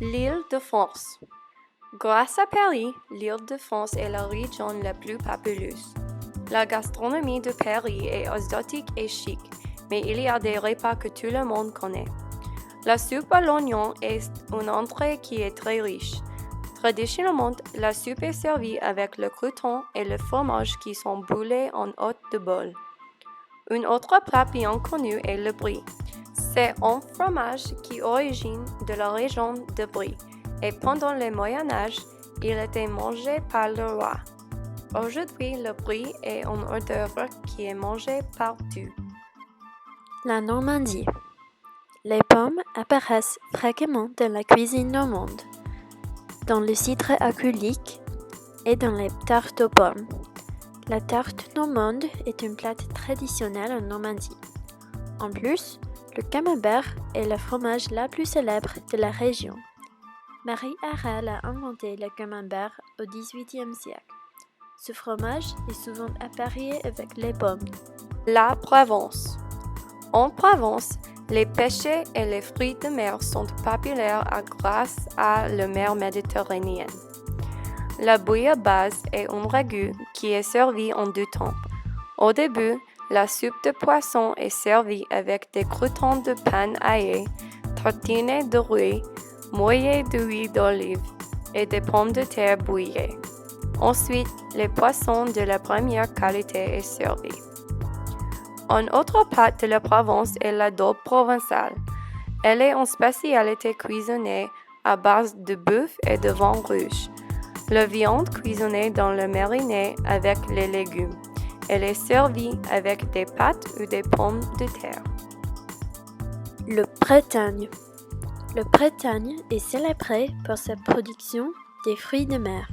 L'Île-de-France. Grâce à Paris, l'Île-de-France est la région la plus populeuse. La gastronomie de Paris est exotique et chic, mais il y a des repas que tout le monde connaît. La soupe à l'oignon est une entrée qui est très riche. Traditionnellement, la soupe est servie avec le crouton et le fromage qui sont boulés en haut de bol. Un autre plat bien connu est le brie. C'est un fromage qui origine de la région de Brie et pendant le Moyen Âge, il était mangé par le roi. Aujourd'hui, le brie est un hors-d'œuvre qui est mangé partout. La Normandie. Les pommes apparaissent fréquemment dans la cuisine normande, dans le cidre alcoolique et dans les tartes aux pommes. La tarte normande est un plat traditionnel en Normandie. En plus, le camembert est le fromage le plus célèbre de la région. Marie Harel a inventé le camembert au XVIIIe siècle. Ce fromage est souvent apparié avec les pommes. La Provence. En Provence, les pêchers et les fruits de mer sont populaires grâce à la mer Méditerranéenne. La bouillabaisse est un ragoût qui est servi en deux temps. Au début, la soupe de poisson est servie avec des croûtons de pain aillé, tartinés de riz, mouillés d'huile d'olive et des pommes de terre bouillies. Ensuite, les poissons de la première qualité est servi. Un autre plat de la Provence est la daube provençale. Elle est une spécialité cuisinée à base de bœuf et de vin rouge. La viande cuisinée dans le mariné avec les légumes. Elle est servie avec des pâtes ou des pommes de terre. Le Bretagne. Le Bretagne est célébré pour sa production des fruits de mer.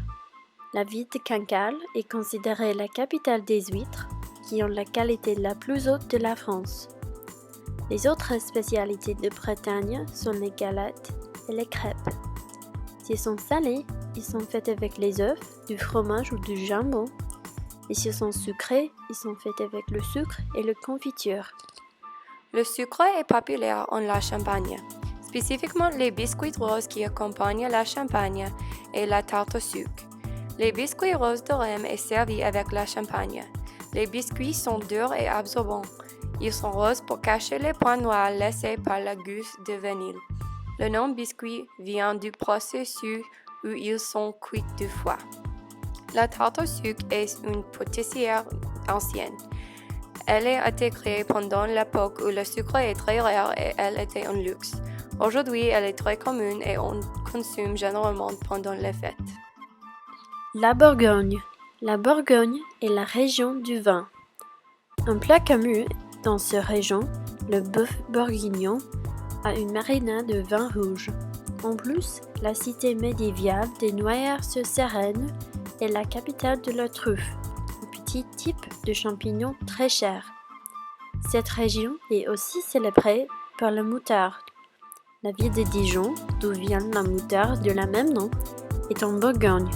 La ville de Cancale est considérée la capitale des huîtres, qui ont la qualité la plus haute de la France. Les autres spécialités de Bretagne sont les galettes et les crêpes. S'ils sont salés, ils sont faits avec les œufs, du fromage ou du jambon. Et s'ils sont sucrés, ils sont faits avec le sucre et la confiture. Le sucre est populaire en la Champagne, spécifiquement les biscuits roses qui accompagnent la champagne et la tarte au sucre. Les biscuits roses de Rome est servi avec la champagne. Les biscuits sont durs et absorbants. Ils sont roses pour cacher les points noirs laissés par la gousse de vanille. Le nom biscuit vient du processus où ils sont cuits deux fois. La tarte au sucre est une pâtissière ancienne. Elle a été créée pendant l'époque où le sucre est très rare et elle était un luxe. Aujourd'hui, elle est très commune et on consomme généralement pendant les fêtes. La Bourgogne. La Bourgogne est la région du vin. Un plat connu dans cette région, le bœuf bourguignon, a une marinade de vin rouge. En plus, la cité médiévale des Noyers-sur-Sereine est la capitale de la truffe, un petit type de champignon très cher. Cette région est aussi célébrée par la moutarde. La ville de Dijon, d'où vient la moutarde de la même nom, est en Bourgogne.